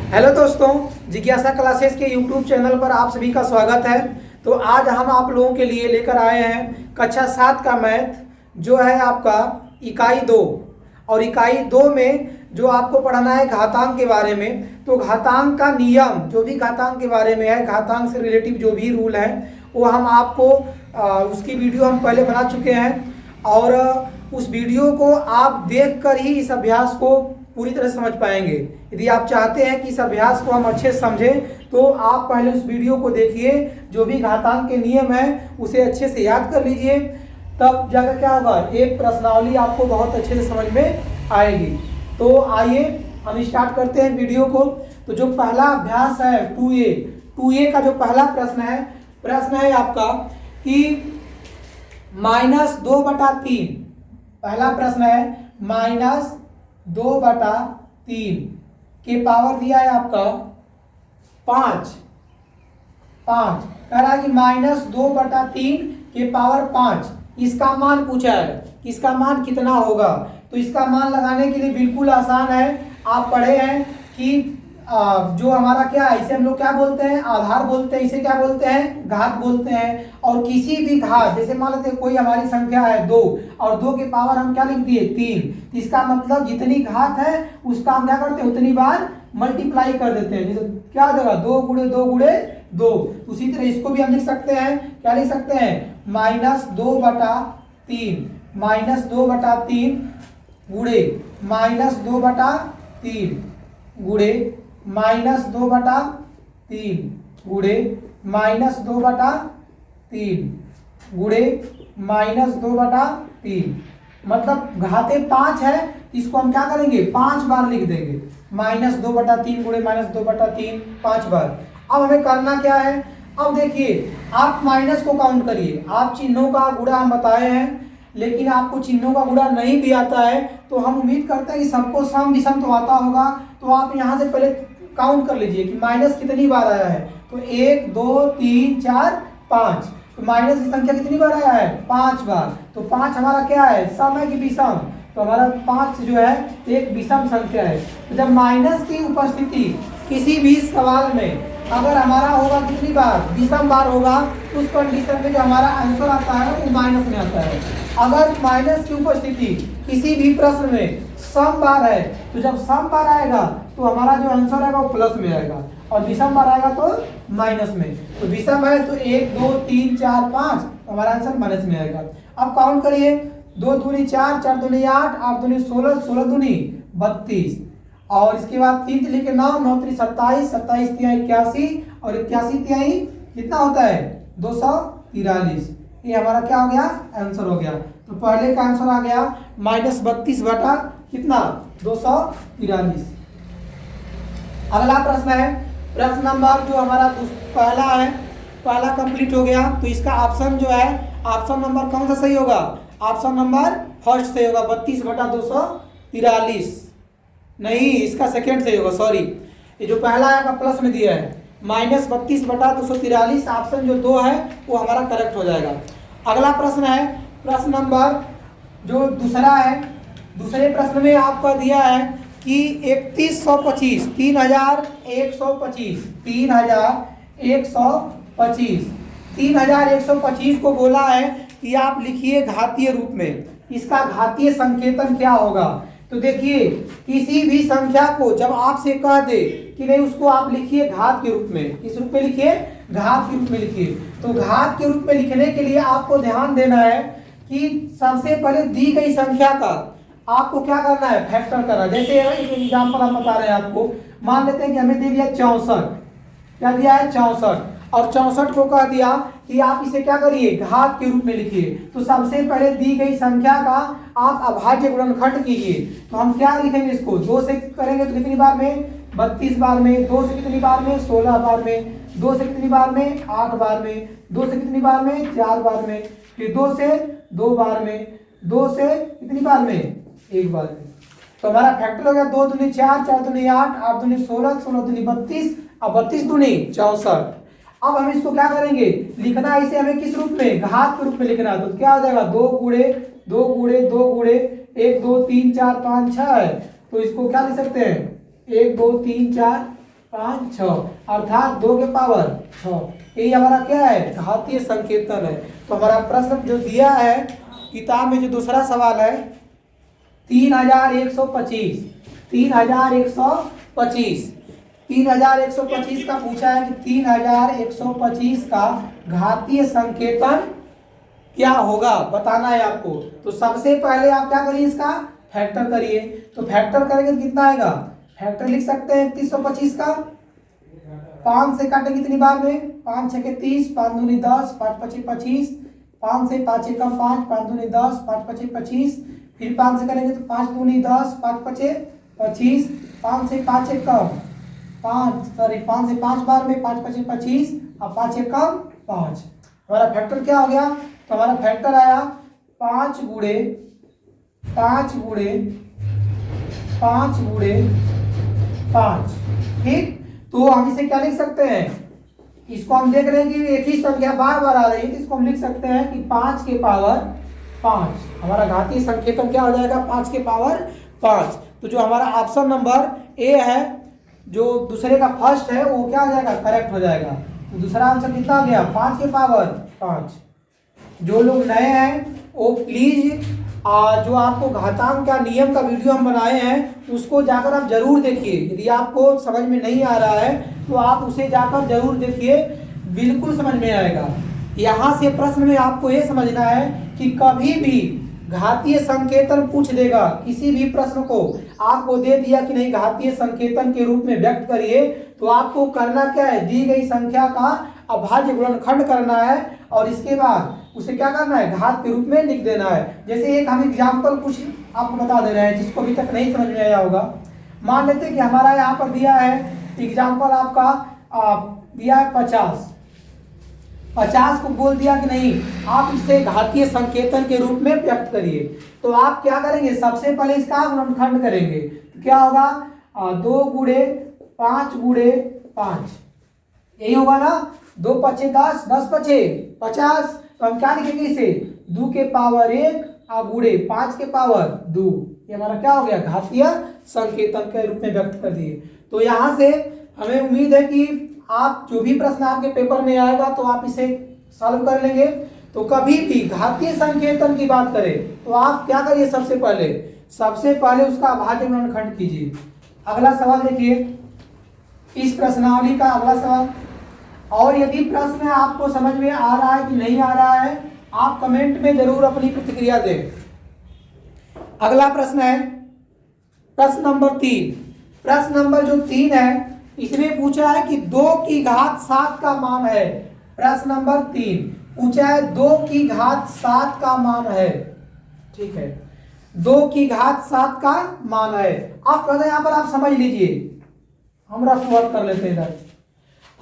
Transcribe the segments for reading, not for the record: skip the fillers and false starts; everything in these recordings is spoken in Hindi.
हेलो दोस्तों, जिज्ञासा क्लासेस के यूट्यूब चैनल पर आप सभी का स्वागत है। तो आज हम आप लोगों के लिए लेकर आए हैं कक्षा 7 का मैथ, जो है आपका इकाई 2। और इकाई 2 में जो आपको पढ़ना है घातांक के बारे में। तो घातांक का नियम, जो भी घातांक के बारे में है, घातांक से रिलेटिव जो भी रूल है, वो हम आपको उसकी वीडियो हम पहले बना चुके हैं। और उस वीडियो को आप देखकर ही इस अभ्यास को पूरी तरह समझ पाएंगे। यदि आप चाहते हैं कि इस अभ्यास को हम अच्छे से समझें, तो आप पहले उस वीडियो को देखिए, जो भी घातांक के नियम है उसे अच्छे से याद कर लीजिए, तब जाकर क्या होगा, एक प्रश्नावली आपको बहुत अच्छे से समझ में आएगी। तो आइए हम स्टार्ट करते हैं वीडियो को। तो जो पहला अभ्यास है 2A का जो पहला प्रश्न है आपका कि -2/3। पहला प्रश्न है -2/3 के पावर दिया है आपका 5। कह रहा है कि -2/3 के पावर 5, इसका मान पूछा है, इसका मान कितना होगा। तो इसका मान लगाने के लिए बिल्कुल आसान है। आप पढ़े हैं कि जो हमारा क्या है, इसे हम लोग क्या बोलते हैं, आधार बोलते हैं, इसे क्या बोलते हैं, घात बोलते हैं। और किसी भी घात, जैसे मान लेते हैं कोई हमारी संख्या है 2 और 2 के पावर हम क्या लिख दिए 3, इसका मतलब जितनी घात है उसका हम क्या करते हैं, उतनी बार मल्टीप्लाई कर देते हैं। जैसे क्या हो जाएगा, 2 गुणे 2 गुणे 2। उसी तरह इसको भी हम लिख सकते हैं, क्या लिख सकते हैं, -2/3 गुणे -2/3 गुणे -2/3 गुणे -2/3 गुणे -2/3। मतलब घाते 5 है, इसको हम क्या करेंगे, 5 बार लिख देंगे। -2/3 गुणे -2/3 5 बार। अब हमें करना क्या है, अब देखिए आप माइनस को काउंट करिए। आप चिन्हों का गुणा हम बताए हैं, लेकिन आपको चिन्हों का गुणा नहीं भी आता है, तो हम उम्मीद करते हैं कि सबको सम विषम तो आता होगा। तो आप यहाँ से पहले काउंट कर लीजिए कि माइनस कितनी बार आया है। तो 1 2 3 4 5, तो माइनस की संख्या कितनी बार आया है, 5 बार। तो 5 हमारा क्या है, सम है कि विषम। तो हमारा 5 जो है एक विषम संख्या है। तो जब माइनस की उपस्थिति किसी भी सवाल में अगर हमारा होगा कितनी बार, विषम बार होगा, तो उस कंडीशन में जो हमारा आंसर आता है वो माइनस में आता है। अगर माइनस की उपस्थिति किसी भी प्रश्न में सम बार है, तो जब सम बार आएगा तो हमारा जो आंसर आएगा वो प्लस में आएगा, और विषम बार आएगा तो माइनस में। तो विषम है तो 1 2 3 4 5, हमारा आंसर माइनस में आएगा। अब काउंट करिए, 2 दूनी 4, 4 दूनी 8, 8 दूनी 16, 16 दूनी 32, और इसके बाद 3 लिखे 9, 9 3 27, 27 3 81, और 81 3 कितना होता है 243। ये हमारा क्या हो गया, आंसर हो गया। तो पहले का आंसर आ गया -32 बटा कितना 243। अगला प्रश्न है, प्रश्न नंबर जो हमारा पहला है, पहला कंप्लीट हो गया। तो इसका ऑप्शन जो है, ऑप्शन नंबर कौन सा सही होगा, ऑप्शन नंबर फर्स्ट सही होगा, 32 बटा 243 नहीं, इसका सेकेंड सही होगा, सॉरी। ये जो पहला आपका प्लस में दिया है -32 बटा 243, ऑप्शन जो 2 है वो हमारा करेक्ट हो जाएगा। अगला प्रश्न है, प्रश्न नंबर जो दूसरा है, दूसरे प्रश्न में आपका दिया है कि 3125 3125 को बोला है कि आप लिखिए घातीय रूप में, इसका घातीय संकेतन क्या होगा। तो देखिए किसी भी संख्या को जब आपसे कह दे कि नहीं उसको आप लिखिए घात के रूप में, किस रूप में लिखिए, घात के रूप में लिखिए। तो घात के रूप में लिखने के लिए आपको ध्यान देना है कि सबसे पहले दी गई संख्या का आपको क्या करना है, फैक्टर करना। जैसे एक एग्जाम्पल हम बता रहे हैं आपको, मान लेते हैं कि हमें दे दिया 64, क्या दिया है 64, और 64 को कह दिया कि आप इसे क्या करिए, घात के रूप में लिखिए। तो सबसे पहले दी गई संख्या का आप अभाज्य गुणनखंड कीजिए। तो हम क्या लिखेंगे, इसको 2 से करेंगे तो कितनी बार में, 32 बार में, 2 से कितनी बार में, 16 बार में, 2 से कितनी बार में, 8 बार में, 2 से कितनी बार में, 4 बार में, फिर 2 से 2 बार में, 2 से कितनी बार में, 1 बार में। तो हमारा फैक्टर हो गया 2 दूनी 4, 4 दूनी 8, 8 दूनी 16, 16 दूनी 32, और 32 दूनी 64। अब हम इसको क्या करेंगे, लिखना है इसे हमें किस रूप में, घात के रूप में लिखना है। तो क्या हो जाएगा, 2 गुणे 2 गुणे 2 गुणे 1 2 3 4 5 6 है। तो इसको क्या लिख सकते हैं, 1 2 3 4 5 6 अर्थात 2 के पावर 6। यही हमारा क्या है, घातीय संकेतन है। तो हमारा प्रश्न जो दिया है किताब में, जो दूसरा सवाल है 3125, 3125, 3125 का पूछा है कि 3125 का घातीय संकेतन क्या होगा, बताना है आपको। तो सबसे पहले आप क्या करिए, इसका फैक्टर करिए। तो फैक्टर करेंगे तो कितना आएगा, फैक्टर लिख सकते हैं 3125 का। 5 से काटे कितनी बार में, 5 6 के 30, 5 दूनी 10, 5 5 25, 5 से 5 1 5, 5 दूनी 10, 5 5 25, फिर 5 से करेंगे तो 5 दूनी 10, 5 5 25, 5 से 5 1 5 से 5 बार में 5 5 25 और 5 1 5। हमारा फैक्टर क्या हो गया, तो हमारा फैक्टर आया 5 गुणे 5 गुणे 5 गुणे 5। ठीक, तो हम इसे क्या लिख सकते हैं, इसको हम देख रहे हैं कि एक ही संख्या बार बार आ रही है, तो इसको हम लिख सकते हैं कि 5 के पावर 5। हमारा घातीय संकेतन क्या हो जाएगा, 5 के पावर 5। तो जो हमारा ऑप्शन नंबर ए है, जो दूसरे का फर्स्ट है, वो क्या हो जाएगा, करेक्ट हो जाएगा। तो दूसरा आंसर कितना हो गया, 5 के पावर 5। जो लोग नए हैं वो प्लीज जो आपको घातांक का नियम का वीडियो हम बनाए हैं उसको जाकर आप जरूर देखिए। यदि आपको समझ में नहीं आ रहा है तो आप उसे जाकर जरूर देखिए, बिल्कुल समझ में आएगा। यहाँ से प्रश्न में आपको ये समझना है कि कभी भी घातीय संकेतन पूछ देगा, किसी भी प्रश्न को आपको दे दिया कि नहीं घातीय संकेतन के रूप में व्यक्त करिए, तो आपको करना क्या है, दी गई संख्या का अभाज्य गुणनखंड करना है और इसके बाद उसे क्या करना है, घात के रूप में लिख देना है। जैसे एक हम एग्जाम्पल कुछ आपको बता दे रहे हैं जिसको अभी तक नहीं समझ में आया होगा। मान लेते हैं कि हमारा यहाँ पर दिया है एग्जाम्पल आपका दिया है 50 को बोल दिया कि नहीं आप इसे घातीय संकेतन के रूप में व्यक्त करिए। तो आप क्या करेंगे, सबसे पहले इसका गुणनखंड करेंगे। तो क्या होगा, 2 गुणे 5 गुणे 5, यही होगा ना। 2 5 10, 10 5 50। तो हम क्या लिखेंगे इसे, 2 के पावर 1 गुणे 5 के पावर 2। ये हमारा क्या हो गया, घातीय संकेतन के रूप में व्यक्त कर दिए। तो यहाँ से हमें उम्मीद है कि आप जो भी प्रश्न आपके पेपर में आएगा तो आप इसे सॉल्व कर लेंगे। तो कभी भी घातीय संकेतन की बात करें तो आप क्या करिए, सबसे पहले उसका अभाज्य गुणनखंड कीजिए। अगला सवाल देखिए, इस प्रश्नावली का अगला सवाल। और यदि प्रश्न आपको समझ में आ रहा है कि नहीं आ रहा है, आप कमेंट में जरूर अपनी प्रतिक्रिया दें। अगला प्रश्न है प्रश्न नंबर 3। प्रश्न नंबर जो 3 है इसमें पूछा है कि 2 की घात 7 का मान है। प्रश्न नंबर 3 पूछा है 2 की घात 7 का मान है। ठीक है, 2 की घात 7 का मान है। आप कहते हैं यहाँ पर आप समझ लीजिए, हम रफ वर्क कर लेते हैं इधर।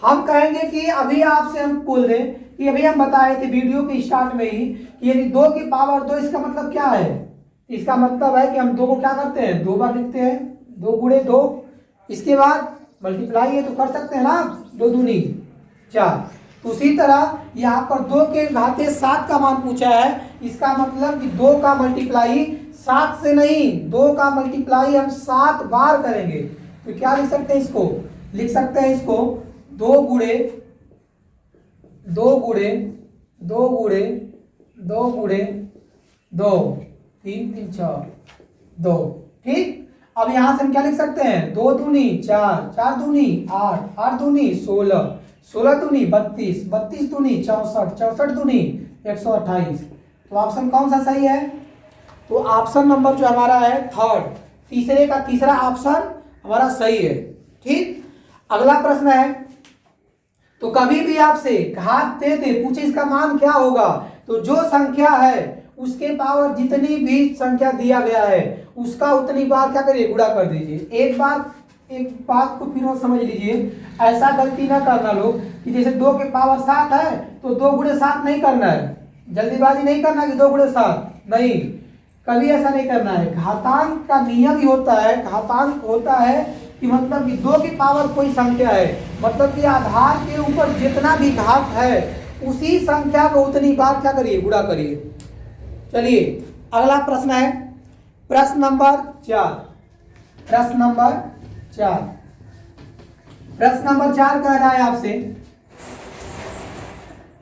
हम कहेंगे कि अभी आपसे हम बोल दें कि अभी हम बताए थे वीडियो के स्टार्ट में ही कि यदि 2 की पावर 2, इसका मतलब क्या है, इसका मतलब है कि हम 2 को क्या करते हैं, 2 बार लिखते हैं, 2 गुणे 2, इसके बाद मल्टीप्लाई है तो कर सकते हैं ना, 2 दूनी 4। तो उसी तरह यहाँ पर 2 के घाते 7 का मान पूछा है। इसका मतलब कि 2 का मल्टीप्लाई 7 से नहीं, 2 का मल्टीप्लाई हम 7 बार करेंगे। तो क्या लिख सकते हैं, इसको लिख सकते हैं इसको 2 गुणे 2 गुणे 2 गुणे 2 गुणे 2, 3 3 6 2। ठीक, अब यहां से हम क्या लिख सकते हैं, 2 दूनी 4, 4 दूनी 8, 8 दूनी 16, 16 दूनी 32, 32 दूनी 64, 64 दूनी 128। तो ऑप्शन कौन सा सही है, तो ऑप्शन नंबर जो हमारा है थर्ड, तीसरे का तीसरा ऑप्शन हमारा सही है। ठीक, अगला प्रश्न है, तो कभी भी आपसे घात दे पूछे इसका मान क्या होगा, तो जो संख्या है उसके पावर जितनी भी संख्या दिया गया है उसका उतनी बार क्या करिए, गुणा कर दीजिए। एक बात को फिर और समझ लीजिए, ऐसा गलती ना करना लोग कि जैसे 2 के पावर 7 है तो 2 गुणे 7 नहीं करना है, जल्दीबाजी नहीं करना कि 2 गुणे 7 नहीं, कभी ऐसा नहीं करना है। घातांक का नियम ही होता है, घातांक होता है कि मतलब कि 2 की पावर कोई संख्या है, मतलब कि आधार के ऊपर जितना भी घात है उसी संख्या को उतनी बार क्या करिए, गुणा करिए। चलिए अगला प्रश्न है प्रश्न नंबर 4। प्रश्न नंबर 4 प्रश्न नंबर 4 कह रहा है आपसे,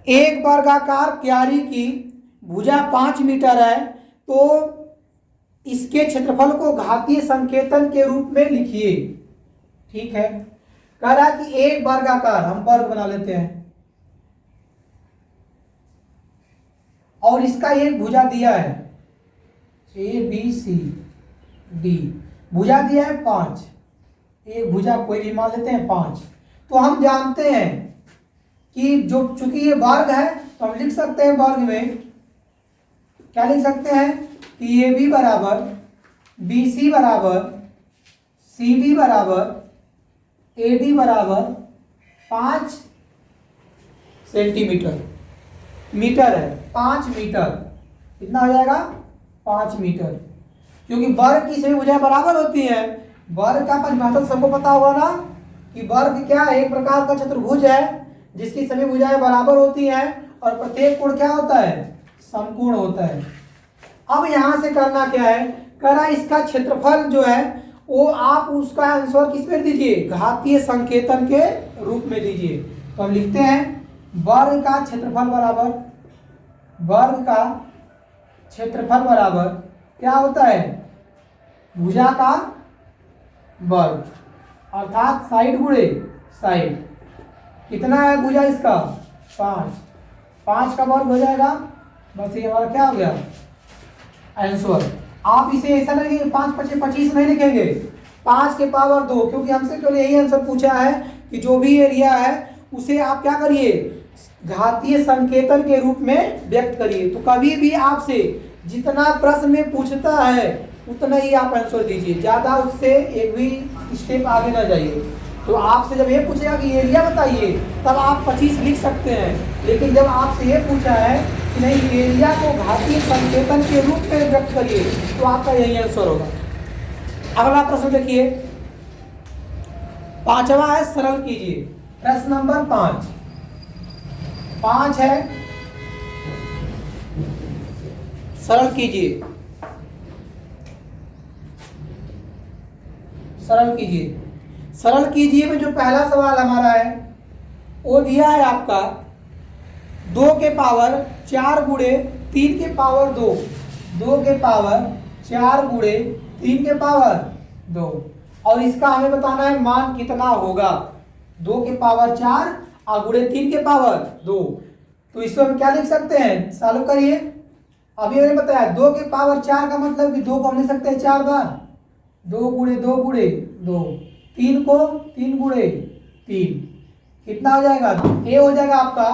एक वर्गाकार क्यारी की भुजा 5 मीटर है, तो इसके क्षेत्रफल को घातीय संकेतन के रूप में लिखिए। ठीक है, कह रहा है कि एक वर्गाकार, हम वर्ग बना लेते हैं, और इसका एक भुजा दिया है ABCD, भुजा दिया है 5, एक भुजा कोई भी मान लेते हैं 5। तो हम जानते हैं कि जो चूंकि ये वर्ग है तो हम लिख सकते हैं वर्ग में क्या लिख सकते हैं कि AB बराबर BC बराबर CD बराबर AD बराबर 5 सेंटीमीटर, मीटर है 5 मीटर, कितना हो जाएगा 5 मीटर, क्योंकि वर्ग की सभी भुजाएं बराबर होती हैं। वर्ग का परिभाषा सबको पता होगा ना कि वर्ग क्या है, एक प्रकार का चतुर्भुज है जिसकी सभी भुजाएं बराबर होती हैं और प्रत्येक कोण क्या होता है, समकोण होता है। अब यहां से करना क्या है, करा इसका क्षेत्रफल जो है वो आप उसका आंसर किस में दीजिए, घातीय संकेतन के रूप में दीजिए। तो हम लिखते हैं वर्ग का क्षेत्रफल बराबर, वर्ग का क्षेत्रफल बराबर क्या होता है, भुजा का वर्ग, अर्थात साइड गुणे साइड। कितना है भुजा इसका 5, 5 का वर्ग हो जाएगा, बस ये हमारा क्या हो गया आंसर। आप इसे ऐसा नहीं लिखेंगे 5 5 25 नहीं लिखेंगे, 5 के पावर 2, क्योंकि हमसे केवल यही आंसर पूछा है कि जो भी एरिया है उसे आप क्या करिए, घातीय संकेतन के रूप में व्यक्त करिए। तो कभी भी आपसे जितना प्रश्न में पूछता है उतना ही आप आंसर दीजिए, ज़्यादा उससे एक भी स्टेप आगे ना जाइए। तो आपसे जब ये पूछेगा कि एरिया बताइए तब आप 25 लिख सकते हैं, लेकिन जब आपसे ये पूछा है कि नहीं एरिया को घातीय संकेतन के रूप में व्यक्त करिए तो आपका यही आंसर होगा। अगला प्रश्न देखिए, 5वां है सरल कीजिए। प्रश्न नंबर 5 है सरल कीजिए, सरल कीजिए। सरल कीजिए में जो पहला सवाल हमारा है वो दिया है आपका 2 के पावर 4 गुणे 3 के पावर 2, 2 के पावर 4 गुणे 3 के पावर 2, और इसका हमें बताना है मान कितना होगा, 2 के पावर 4 और गुणे 3 के पावर 2। तो इसको हम क्या लिख सकते हैं, सॉल्व करिए। अभी मैंने बताया 2 के पावर 4 का मतलब कि 2 को हम लिख सकते हैं 4 बार, 2 गुणे 2 गुणे 2, 3 को 3 गुणे 3, कितना हो जाएगा, ए हो जाएगा आपका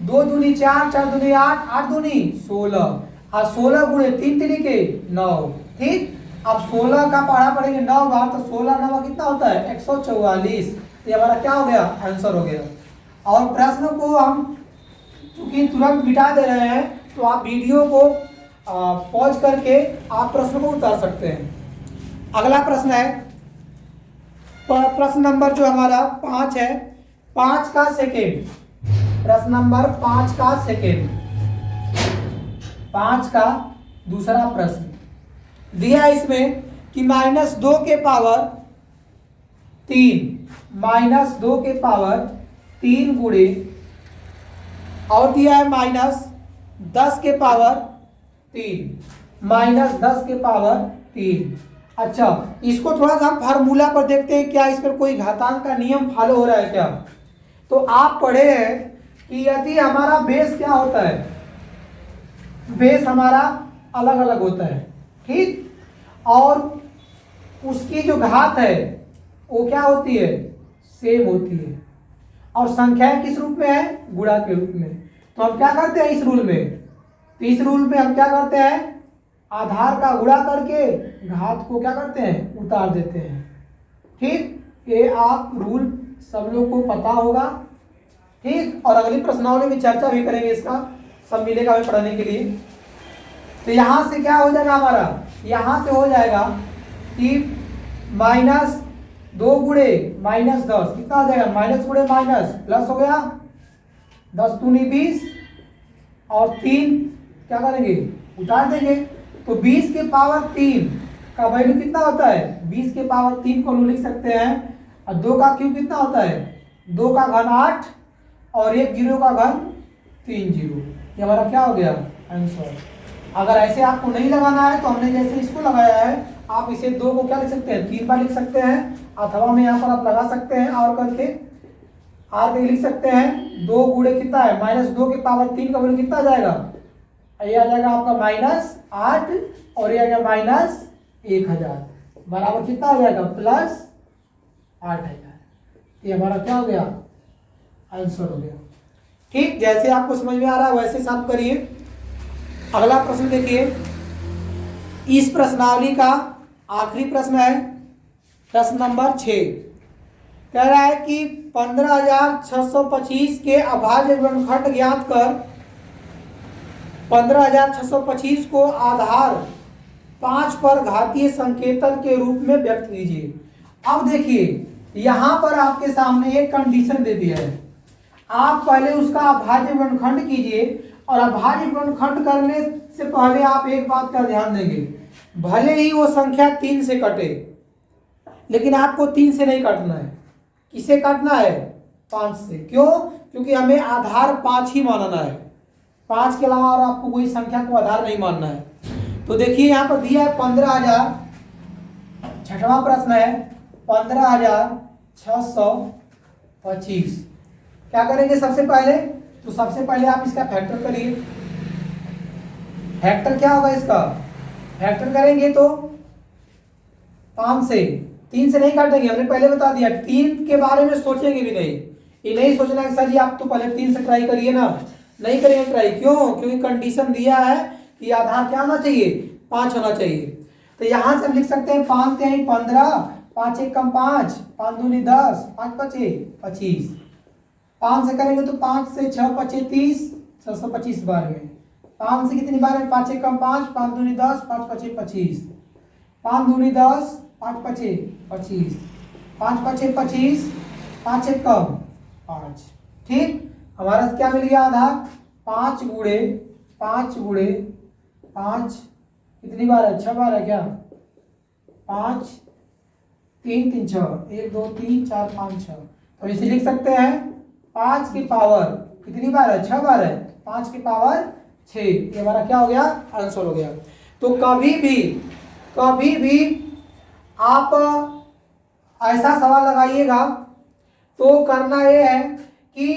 2 दूनी 4, 4 दूनी 8, 8 दूनी 16, और 16 गुणे 3 तरीके 9। ठीक, अब 16 का पढ़ा पड़ेंगे 9 बार, तो 16 9 कितना होता है 144। ये हमारा क्या हो गया, आंसर हो गया। और प्रश्न को हम चूंकि तुरंत मिटा दे रहे हैं तो आप वीडियो को पॉज करके आप प्रश्न को उतार सकते हैं। अगला प्रश्न है प्रश्न नंबर जो हमारा 5 है, 5 का सेकेंड, प्रश्न नंबर 5 का सेकेंड, 5 का दूसरा प्रश्न दिया इसमें कि -2 के पावर 3, -2 के पावर 3 गुणे, और दिया है -10 के पावर 3, -10 के पावर 3। अच्छा, इसको थोड़ा सा हम फार्मूला पर देखते हैं, क्या इस पर कोई घातांक का नियम फॉलो हो रहा है क्या। तो आप पढ़े हैं कि यदि हमारा बेस क्या होता है, बेस हमारा अलग अलग होता है, ठीक, और उसकी जो घात है वो क्या होती है, सेम होती है, और संख्याएं किस रूप में है, गुणा के रूप में। तो हम क्या करते हैं इस रूल में, तो इस रूल में हम क्या करते हैं, आधार का गुणा करके घात को क्या करते हैं, उतार देते हैं। ठीक, ये आप रूल सब लोग को पता होगा। ठीक, और अगली प्रश्नावली में चर्चा भी करेंगे, इसका सब मिलेगा हमें पढ़ने के लिए। तो यहाँ से क्या हो जाएगा हमारा, यहाँ से हो जाएगा कि -2 गुणे -10 कितना हो जाएगा, माइनस गुणे माइनस प्लस हो गया, 10 दूनी 20, और 3 क्या करेंगे, उतार देंगे। तो 20 के पावर 3 का वैल्यू कितना होता है, 20 के पावर 3 को हम लिख सकते हैं और 2 का क्यूब कितना होता है, 2 का घन 8 और 1 0 का घन 3 0। ये हमारा क्या हो गया आंसर। अगर ऐसे आपको नहीं लगाना है तो हमने जैसे इसको लगाया है, आप इसे 2 को क्या लिख सकते हैं, 3 बार लिख सकते हैं, अथवा में यहाँ पर आप लगा सकते हैं और करके आर के लिख सकते हैं। 2 गुणे कितना है, -2 के पावर 3 का वैल्यू कितना आ जाएगा, ये आ जाएगा आपका -8 और ये आ गया -1000 बराबर कितना आ जाएगा +8000। ये हमारा क्या हो गया आंसर हो गया। ठीक, जैसे आपको समझ में आ रहा है वैसे साफ करिए। अगला प्रश्न देखिए, इस प्रश्नावली का आखिरी प्रश्न है, प्रश्न नंबर 6। कह रहा है कि 15,625 के अभाज्य गुणनखंड ज्ञात कर 15,625 को आधार 5 पर घातीय संकेतन के रूप में व्यक्त कीजिए। अब देखिए यहां पर आपके सामने एक कंडीशन दे दिया है, आप पहले उसका अभाज्य गुणनखंड कीजिए, और अभाज्य गुणनखंड करने से पहले आप एक बात का ध्यान देंगे, भले ही वो संख्या 3 से कटे लेकिन आपको 3 से नहीं काटना है, किसे काटना है, 5 से। क्यों, क्योंकि हमें आधार 5 ही मानना है, 5 के अलावा और आपको कोई संख्या को आधार नहीं मानना है। तो देखिए यहाँ पर दिया है 15,000, छठवां प्रश्न है 15,625। क्या करेंगे सबसे पहले, तो सबसे पहले आप इसका फैक्टर करिए। फैक्टर क्या होगा इसका, फैक्टर करेंगे तो 5 से, 3 से नहीं काटेंगे, हमने पहले बता दिया। 3 के बारे में सोचेंगे भी नहीं, ये नहीं सोचना कि सर जी आप तो पहले 3 से ट्राई करिए ना, नहीं करेंगे ट्राई। क्यों, क्योंकि कंडीशन दिया है कि आधार क्या होना चाहिए, 5 होना चाहिए। तो यहां से हम लिख सकते हैं 5 3 15, 5 1 कम 5, 5 2 10, 5 5 25। 5 से करेंगे तो 5 से 6 5 30, 625 बार में। 5 से कितनी बार है, 5 1 कम 5, 5 2 10, 5 5 25, 5 2 10, 5 5 25, 5 5 25, 5 1 कम 5। ठीक, हमारा क्या मिल गया आधार, 5 गुणे 5 गुणे 5 कितनी बार है, 6 बार है क्या, 5 3 3 6, 1 2 3 4 5 6। तो इसे लिख सकते हैं 5 की पावर कितनी बार है, 6 बार है, 5 की पावर 6। ये हमारा क्या हो गया आंसर हो गया। तो कभी भी आप ऐसा सवाल लगाइएगा तो करना ये है कि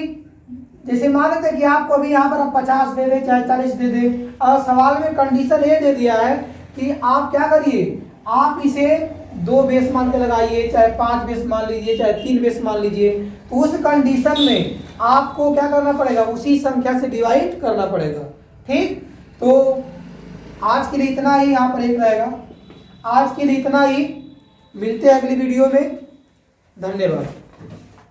जैसे मान लेते हैं कि आपको अभी यहाँ पर आप 50 दे दे चाहे 40 दे दे, और सवाल में कंडीशन ये दे दिया है कि आप क्या करिए, आप इसे 2 बेस मान के लगाइए, चाहे 5 बेस मान लीजिए, चाहे 3 बेस मान लीजिए। तो उस कंडीशन में आपको क्या करना पड़ेगा, उसी संख्या से डिवाइड करना पड़ेगा। ठीक, तो आज के लिए इतना ही यहाँ पर एक रहेगा, आज के लिए इतना ही, मिलते हैं अगली वीडियो में, धन्यवाद।